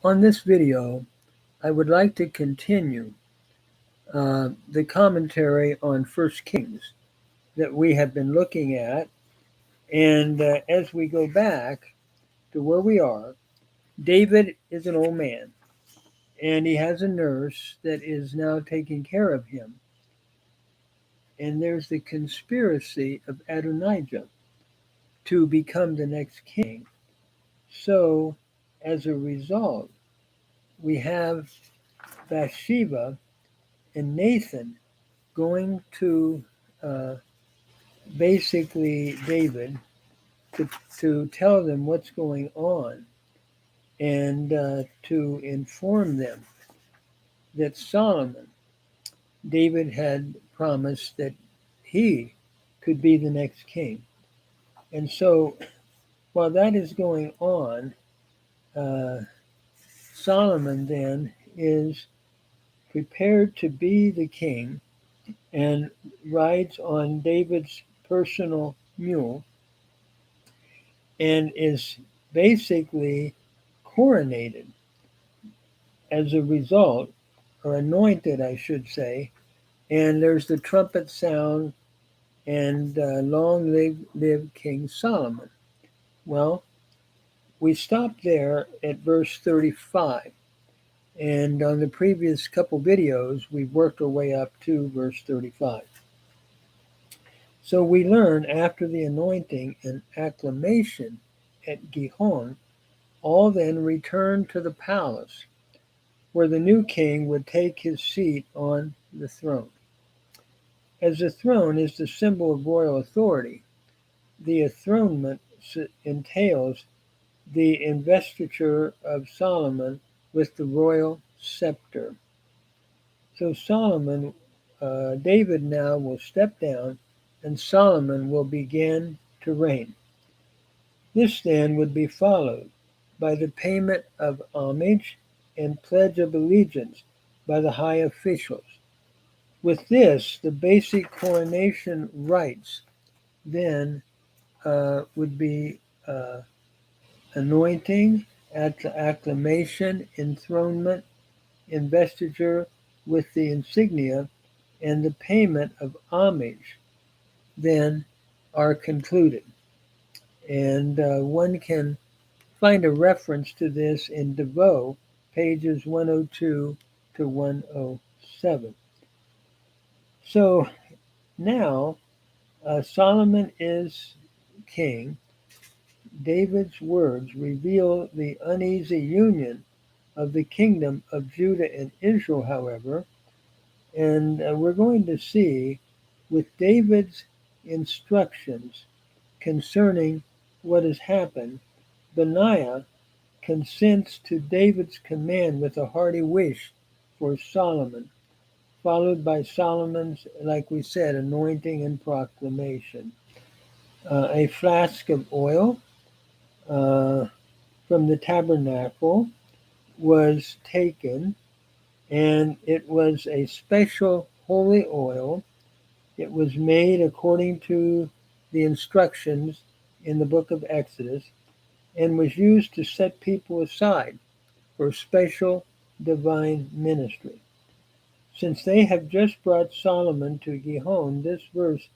On this video, I would like to continue the commentary on First Kings that we have been looking at. And as we go back to where we are, David is an old man, and he has a nurse that is now taking care of him. And there's the conspiracy of Adonijah to become the next king. So, as a result, we have Bathsheba and Nathan going to uh, basically David to tell them what's going on and to inform them that Solomon, David had promised that he could be the next king. And so while that is going on, uh, Solomon then is prepared to be the king and rides on David's personal mule and is basically coronated as a result, or anointed, I should say. And there's the trumpet sound, and long live King Solomon. Well, we stopped there at verse 35. And on the previous couple videos, we've worked our way up to verse 35. So we learn after the anointing and acclamation at Gihon, all then returned to the palace, where the new king would take his seat on the throne. As the throne is the symbol of royal authority, the enthronement entails the investiture of Solomon with the royal scepter. So David now will step down and Solomon will begin to reign. This then would be followed by the payment of homage and pledge of allegiance by the high officials. With this, the basic coronation rites then would be anointing, acclamation, enthronement, investiture with the insignia, and the payment of homage then are concluded. And one can find a reference to this in DeVoe, pages 102 to 107. So now Solomon is king. David's words reveal the uneasy union of the kingdom of Judah and Israel, however, and we're going to see with David's instructions concerning what has happened, Benaiah consents to David's command with a hearty wish for Solomon, followed by Solomon's, like we said, anointing and proclamation. A flask of oil from the tabernacle was taken, and it was a special holy oil. It was made according to the instructions in the book of Exodus and was used to set people aside for special divine ministry. Since they have just brought Solomon to Gihon, this verse,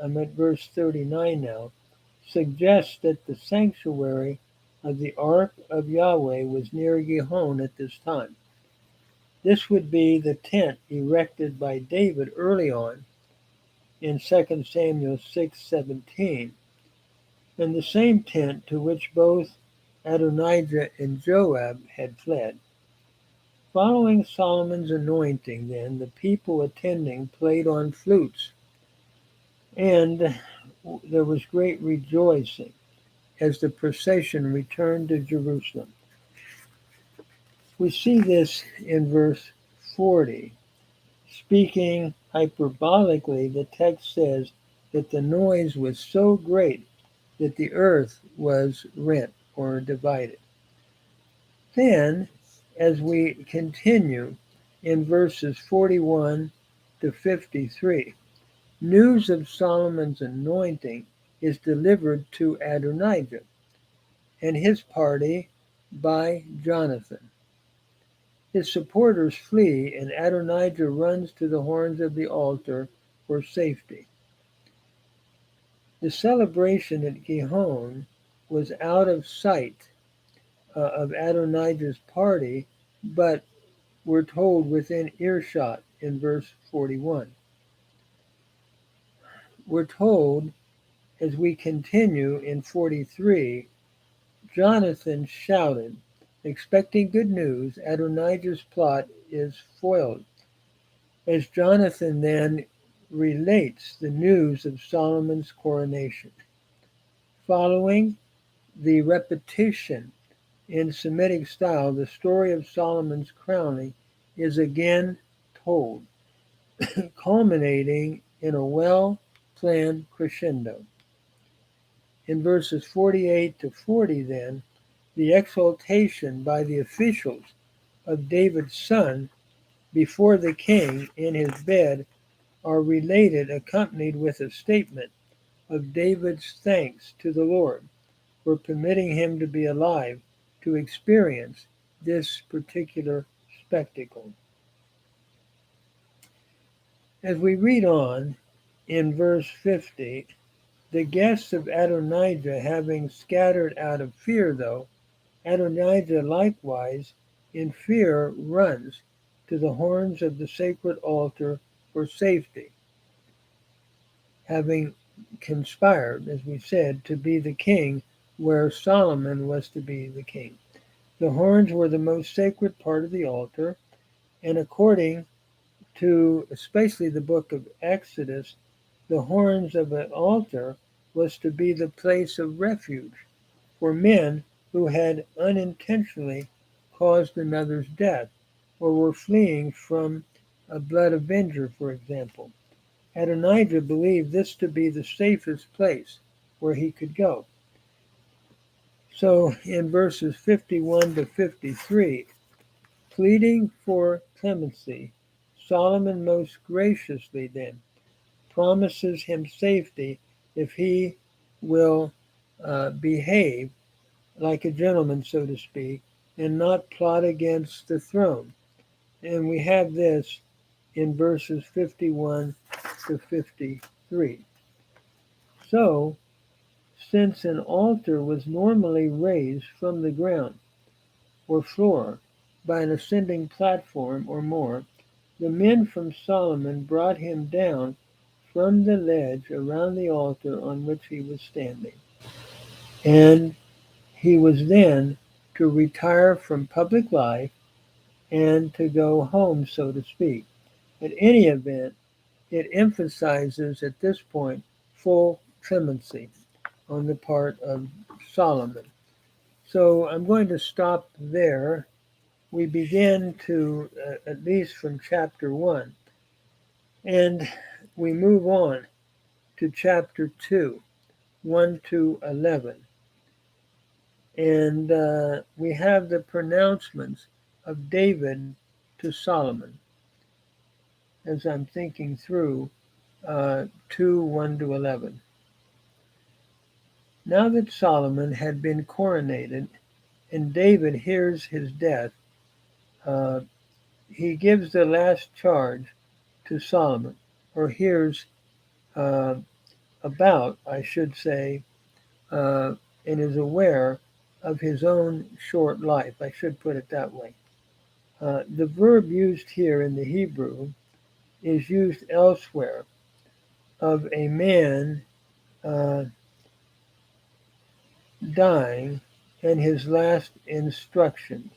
I'm at verse 39 now, suggests that the sanctuary of the Ark of Yahweh was near Gihon at this time. This would be the tent erected by David early on in 2 Samuel 6:17, and the same tent to which both Adonijah and Joab had fled. Following Solomon's anointing, then, the people attending played on flutes, and there was great rejoicing as the procession returned to Jerusalem. We see this in verse 40. Speaking hyperbolically, the text says that the noise was so great that the earth was rent or divided. Then, as we continue in verses 41 to 53, news of Solomon's anointing is delivered to Adonijah and his party by Jonathan. His supporters flee, and Adonijah runs to the horns of the altar for safety. The celebration at Gihon was out of sight of Adonijah's party, but we're told within earshot in verse 41. We're told as we continue in 43, Jonathan shouted, expecting good news. Adonijah's plot is foiled. As Jonathan then relates the news of Solomon's coronation. Following the repetition in Semitic style, the story of Solomon's crowning is again told, culminating in a well-planned crescendo. In verses 48 to 40, then, the exaltation by the officials of David's son before the king in his bed are related, accompanied with a statement of David's thanks to the Lord for permitting him to be alive to experience this particular spectacle. As we read on in verse 50, the guests of Adonijah having scattered out of fear, though, Adonijah likewise in fear runs to the horns of the sacred altar for safety, having conspired, as we said, to be the king where Solomon was to be the king. The horns were the most sacred part of the altar, and according to especially the book of Exodus, the horns of an altar was to be the place of refuge for men who had unintentionally caused another's death or were fleeing from a blood avenger, for example. Adonijah believed this to be the safest place where he could go. So in verses 51 to 53, pleading for clemency, Solomon most graciously then promises him safety if he will behave like a gentleman, so to speak, and not plot against the throne. And we have this in verses 51 to 53. So, since an altar was normally raised from the ground or floor by an ascending platform or more, the men from Solomon brought him down from the ledge around the altar on which he was standing. And he was then to retire from public life and to go home, so to speak. At any event, it emphasizes at this point full clemency on the part of Solomon. So I'm going to stop there. We begin to, at least from chapter 1, and we move on to chapter 2, 1 to 11. And we have the pronouncements of David to Solomon as I'm thinking through 2, 1 to 11. Now that Solomon had been coronated and David hears his death, he gives the last charge to Solomon, or hears about, I should say, and is aware of his own short life. I should put it that way. The verb used here in the Hebrew is used elsewhere of a man dying and his last instructions.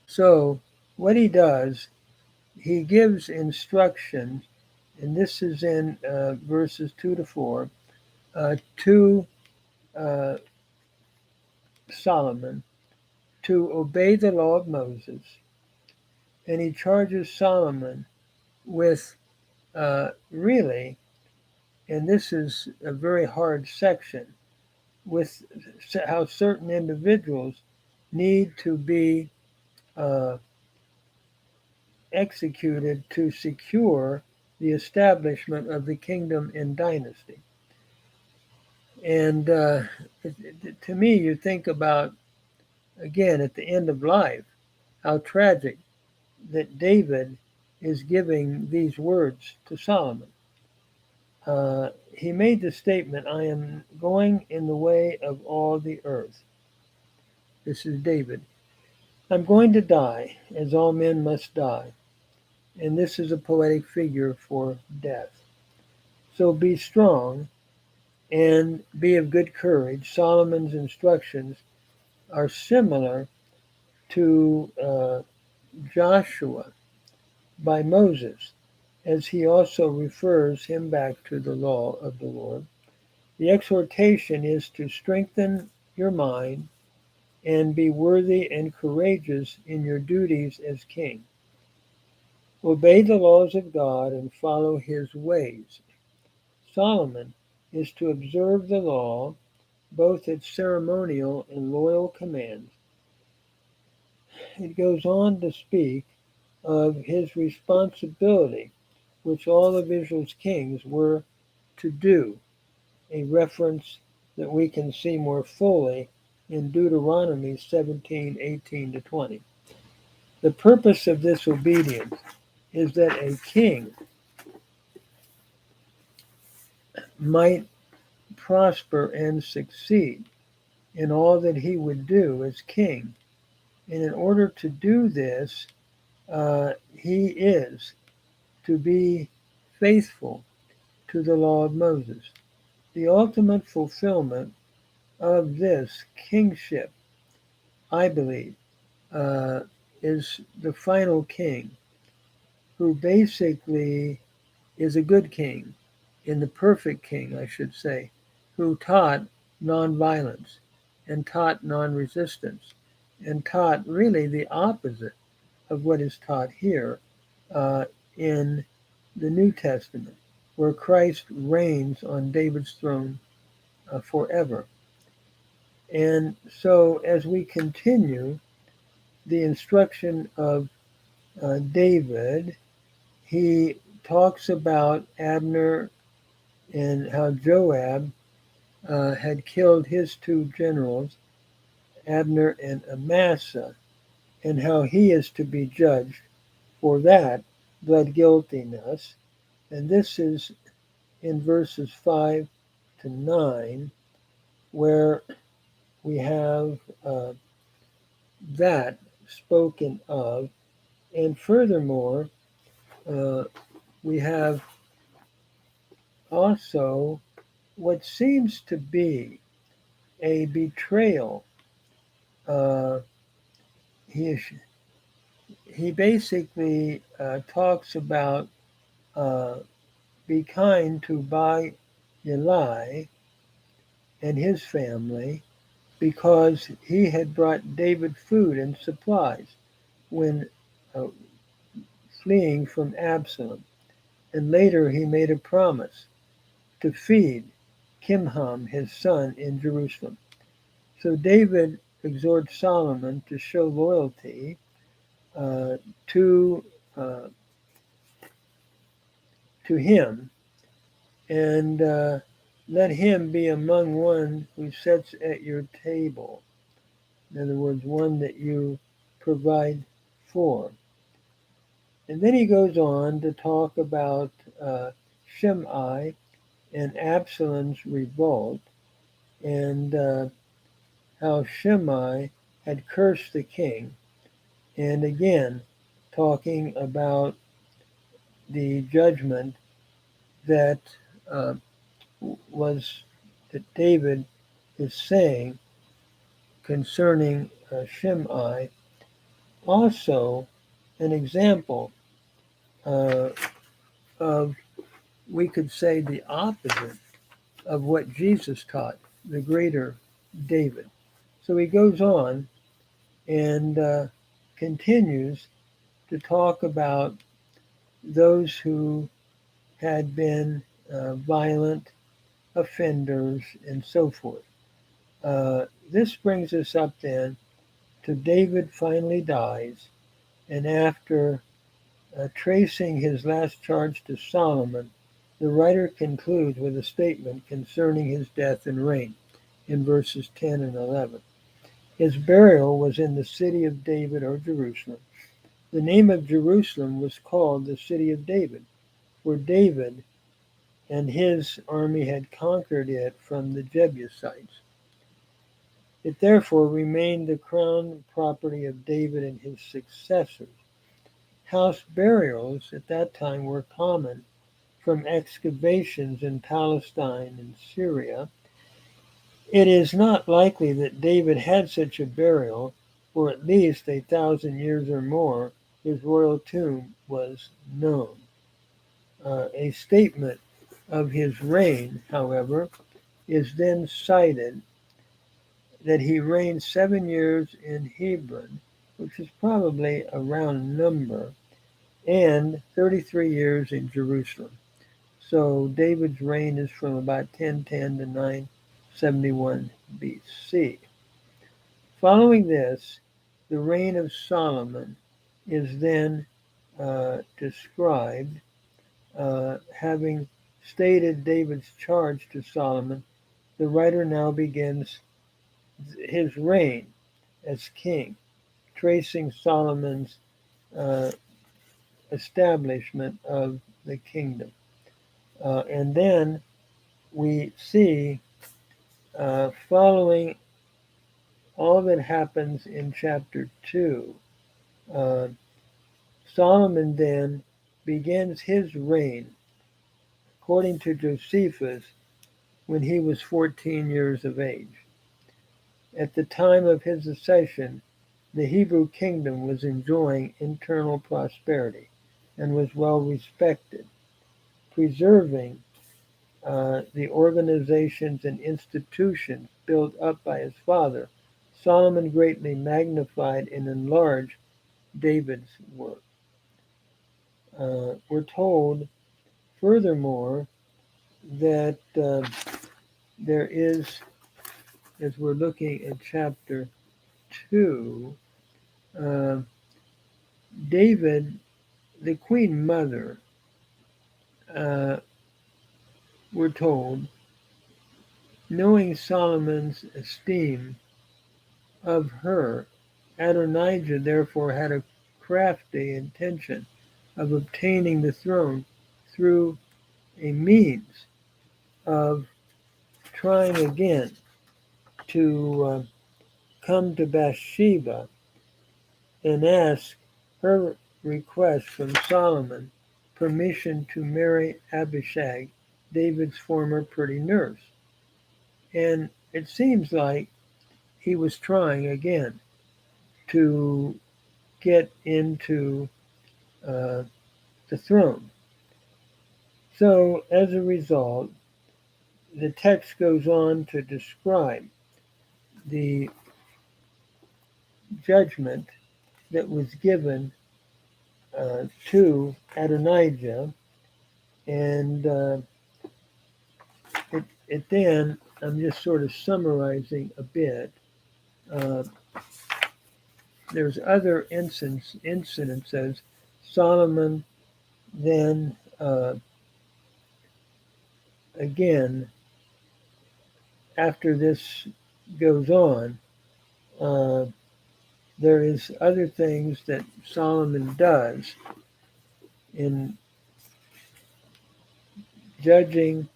So what he does, he gives instructions, and this is in verses 2 to 4, to Solomon to obey the law of Moses. And he charges Solomon with really, and this is a very hard section, with how certain individuals need to be executed to secure the establishment of the kingdom and dynasty. And to me, you think about, again, at the end of life, how tragic that David is giving these words to Solomon. He made the statement, I am going in the way of all the earth. This is David. I'm going to die, as all men must die. And this is a poetic figure for death. So be strong and be of good courage. Solomon's instructions are similar to Joshua by Moses, as he also refers him back to the law of the Lord. The exhortation is to strengthen your mind and be worthy and courageous in your duties as king. Obey the laws of God and follow his ways. Solomon is to observe the law, both its ceremonial and loyal commands. It goes on to speak of his responsibility, which all of Israel's kings were to do, a reference that we can see more fully in Deuteronomy 17:18-20. The purpose of this obedience is that a king might prosper and succeed in all that he would do as king. And in order to do this, he is to be faithful to the law of Moses. The ultimate fulfillment of this kingship, I believe, uh, is the final king, who basically is a good king, in the perfect king, I should say, who taught nonviolence and taught non-resistance and taught really the opposite of what is taught here in the New Testament, where Christ reigns on David's throne forever. And so, as we continue the instruction of David, he talks about Abner and how Joab had killed his two generals, Abner and Amasa, and how he is to be judged for that blood guiltiness. And this is in verses 5 to 9, where we have that spoken of. And furthermore, we have also what seems to be a betrayal. Uh, he, he basically talks about be kind to Barzillai and his family because he had brought David food and supplies when uh, fleeing from Absalom. And later he made a promise to feed Kimham, his son, in Jerusalem. So David exhorts Solomon to show loyalty uh, to uh, to him, and let him be among one who sits at your table. In other words, one that you provide for. And then he goes on to talk about Shimei and Absalom's revolt, and how Shimei had cursed the king, and again talking about the judgment that uh, was that David is saying concerning Shimei. Also, an example uh, of, we could say, the opposite of what Jesus taught, the greater David. So he goes on and continues to talk about those who had been violent offenders and so forth. This brings us up then to David finally dies, and after tracing his last charge to Solomon, The writer concludes with a statement concerning his death and reign in verses 10 and 11. His burial was in the city of David, or Jerusalem. The name of Jerusalem was called the city of David, for David and his army had conquered it from the Jebusites. It therefore remained the crown property of David and his successors. House burials at that time were common from excavations in Palestine and Syria. It is not likely that David had such a burial. For at least 1,000 years or more, his royal tomb was known. A statement of his reign, however, is then cited that he reigned 7 years in Hebron, which is probably a round number, and 33 years in Jerusalem. So David's reign is from about 1010 to 971 BC. Following this, the reign of Solomon is then described, having stated David's charge to Solomon. The writer now begins his reign as king, tracing Solomon's uh, establishment of the kingdom. And then we see, following all that happens in chapter 2, uh, Solomon then begins his reign, according to Josephus, when he was 14 years of age. At the time of his accession, the Hebrew kingdom was enjoying internal prosperity and was well respected, preserving the organizations and institutions built up by his father. Solomon greatly magnified and enlarged David's work. We're told, furthermore, that there is, as we're looking at chapter 2, uh, David, the queen mother, uh, we're told, knowing Solomon's esteem of her, Adonijah therefore had a crafty intention of obtaining the throne through a means of trying again to come to Bathsheba and ask her request from Solomon permission to marry Abishag, David's former pretty nurse. And it seems like he was trying again to get into the throne. So, as a result, the text goes on to describe the judgment that was given to Adonijah, and it then, I'm just sort of summarizing a bit. Uh, there's other incidences. Solomon then again, after this goes on, uh, there is other things that Solomon does in judging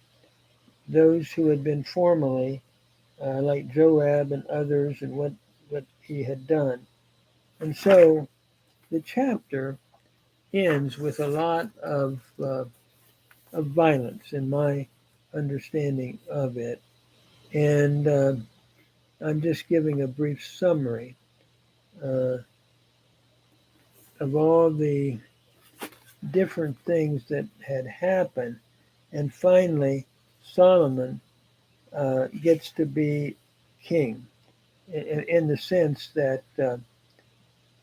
those who had been formerly, like Joab and others, and what he had done. And so the chapter ends with a lot of violence, in my understanding of it. And I'm just giving a brief summary uh, of all the different things that had happened. And finally, Solomon gets to be king in the sense that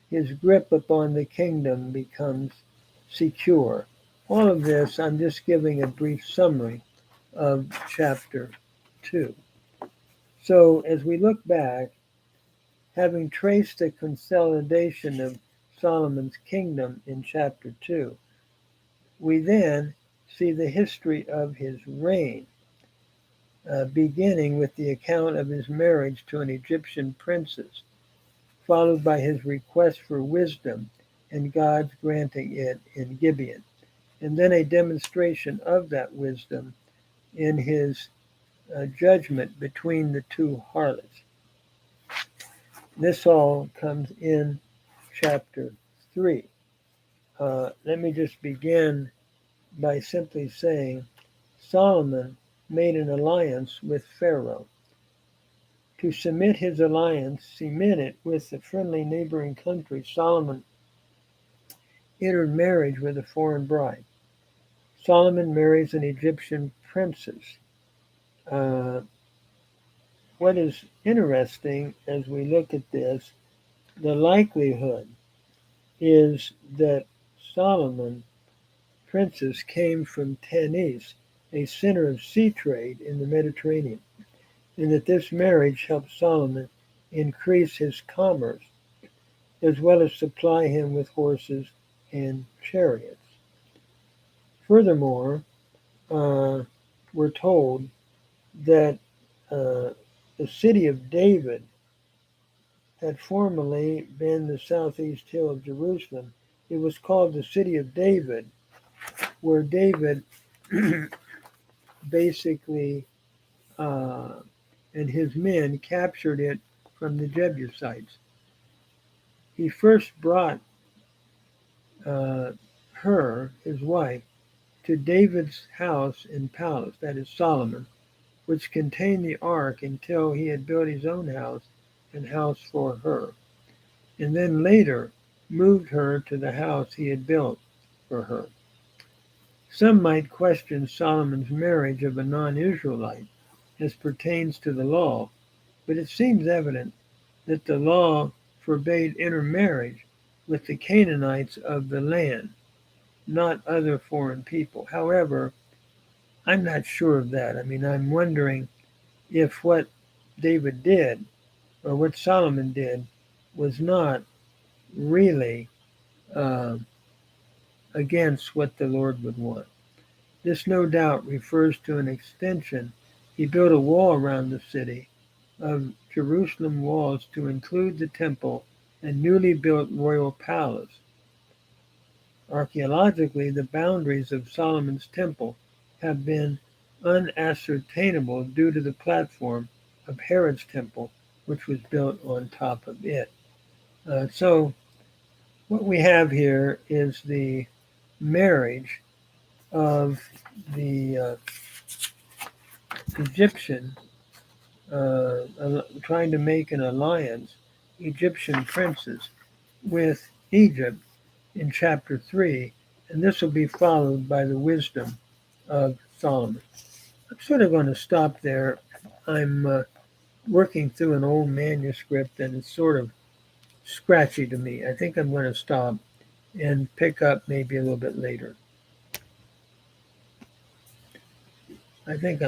his grip upon the kingdom becomes secure. All of this, I'm just giving a brief summary of chapter 2. So, as we look back, having traced the consolidation of Solomon's kingdom in chapter 2, we then see the history of his reign, beginning with the account of his marriage to an Egyptian princess, followed by his request for wisdom and God's granting it in Gibeon, and then a demonstration of that wisdom in his judgment between the two harlots. This all comes in chapter 3. Let me just begin by simply saying Solomon made an alliance with Pharaoh. To cement his alliance with the friendly neighboring country, Solomon entered marriage with a foreign bride. Solomon marries an Egyptian princess. What is interesting as we look at this, the likelihood is that Solomon princess came from Tanis, a center of sea trade in the Mediterranean, and that this marriage helped Solomon increase his commerce as well as supply him with horses and chariots. Furthermore, we're told that the city of David had formerly been the southeast hill of Jerusalem. It was called the city of David, where David basically and his men captured it from the Jebusites. He first brought her, his wife, to David's house and palace, that is Solomon, which contained the ark until he had built his own house and house for her, and then later moved her to the house he had built for her. Some might question Solomon's marriage of a non-Israelite as pertains to the law, but it seems evident that the law forbade intermarriage with the Canaanites of the land, not other foreign people. However, I'm not sure of that. I mean, I'm wondering if what David did or what Solomon did was not really against what the Lord would want. This no doubt refers to an extension. He built a wall around the city of Jerusalem walls to include the temple and newly built royal palace. Archaeologically, the boundaries of Solomon's temple have been unascertainable due to the platform of Herod's temple, which was built on top of it. So what we have here is the marriage of the Egyptian, trying to make an alliance, Egyptian princes with Egypt in chapter 3, and this will be followed by the wisdom of Solomon. I'm sort of going to stop there. I'm working through an old manuscript and it's sort of scratchy to me. I think I'm going to stop and pick up maybe a little bit later. I think I'm